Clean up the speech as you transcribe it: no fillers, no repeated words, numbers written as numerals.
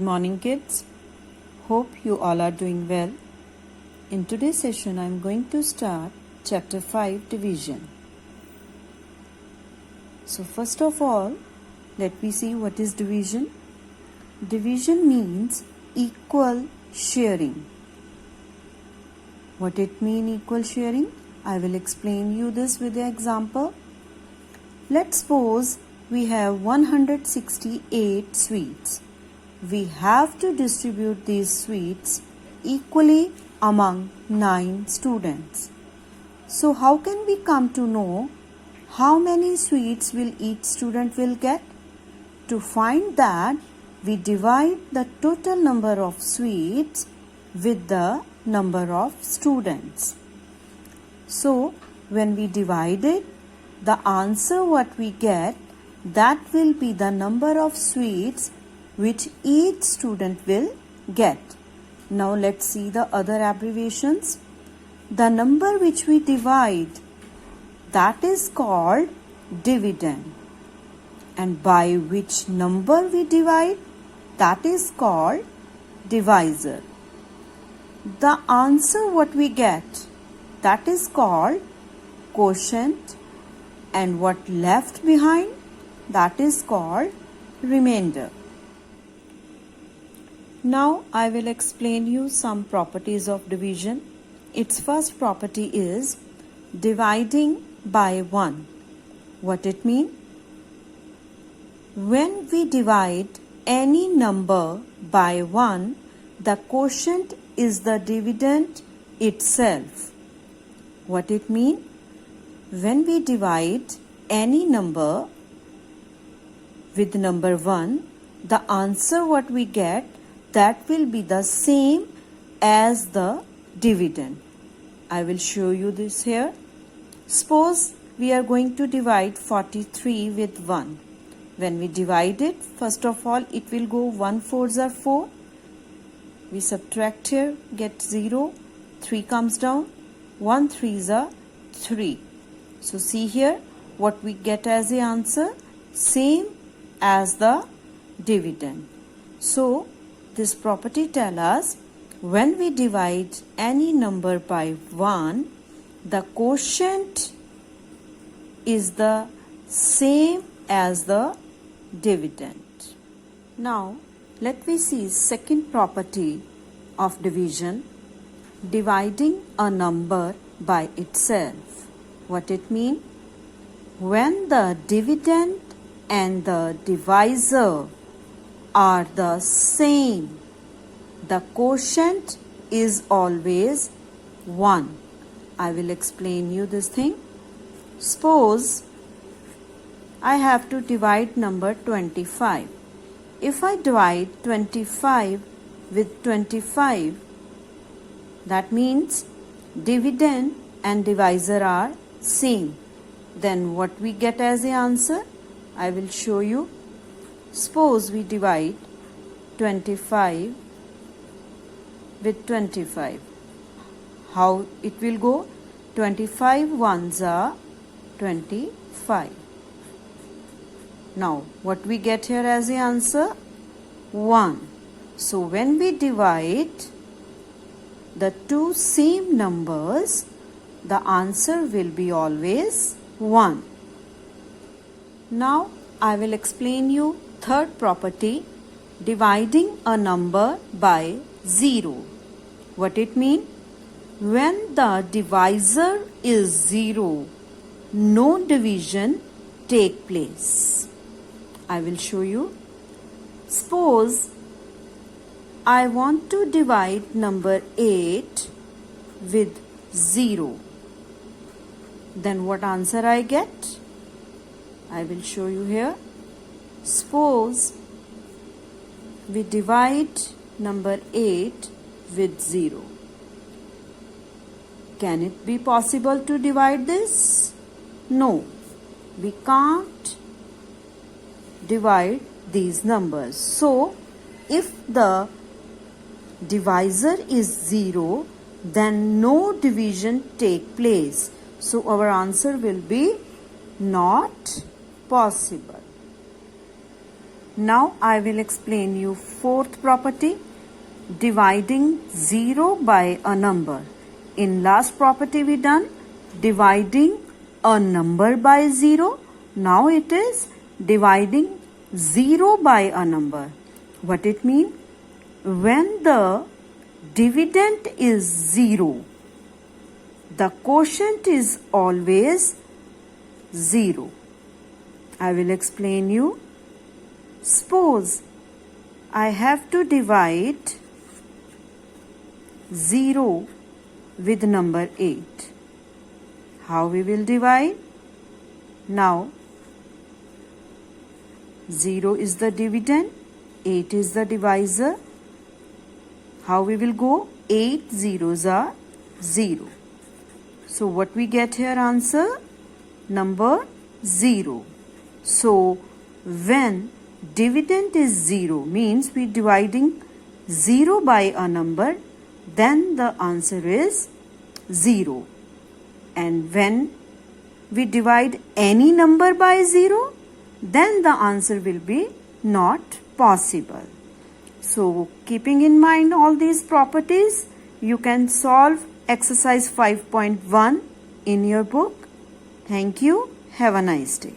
morning, kids. Hope you all are doing well. In today's session, I am going to start Chapter 5, Division. So first of all, let me see what is division. Division means equal sharing. What it means equal sharing? I will explain you this with an example. Let's suppose we have 168 sweets. We have to distribute these sweets equally among 9 students. So how can we come to know how many sweets will each student will get? To find that, we divide the total number of sweets with the number of students. So when we divide it, the answer what we get, that will be the number of sweets which each student will get. Now let's see the other abbreviations. The number which we divide, that is called dividend. And by which number we divide, that is called divisor. The answer what we get, that is called quotient, and what left behind, that is called remainder. Now I will explain you some properties of division. Its first property is dividing by 1. What it means? When we divide any number by 1, the quotient is the dividend itself. What it means? When we divide any number with number 1, the answer what we get, that will be the same as the dividend. I will show you this here. Suppose we are going to divide 43 with 1. When we divide it, first of all, it will go 1 4s are 4. We subtract here, get 0. 3 comes down. 1 3s are 3. So see here, what we get as the answer, same as the dividend. So this property tells us when we divide any number by 1, the quotient is the same as the dividend. Now let me see second property of division, dividing a number by itself. What it means? When the dividend and the divisor are the same, the quotient is always 1. I will explain you this thing. Suppose I have to divide number 25. If I divide 25 with 25, that means dividend and divisor are same. Then what we get as the answer? I will show you. Suppose we divide 25 with 25. How it will go? 25 ones are 25. Now what we get here as the answer? 1. So when we divide the two same numbers, the answer will be always 1. Now I will explain you third property, dividing a number by 0. What it means? When the divisor is 0, no division take place. I will show you. Suppose I want to divide number 8 with 0. Then what answer I get? I will show you here. Suppose we divide number 8 with 0. Can it be possible to divide this? No, we can't divide these numbers. So, if the divisor is 0, then no division take place. So, our answer will be not possible. Now I will explain you fourth property, dividing 0 by a number. In last property we done dividing a number by 0. Now it is dividing 0 by a number. What it mean? When the dividend is 0, the quotient is always 0. I will explain you. Suppose I have to divide 0 with number 8. How we will divide? Now 0 is the dividend, 8 is the divisor. How we will go? 8 zeros are 0. So what we get here answer? Number 0. So when dividend is 0 means we dividing 0 by a number, then the answer is 0. And when we divide any number by 0, then the answer will be not possible. So keeping in mind all these properties, you can solve exercise 5.1 in your book. Thank you. Have a nice day.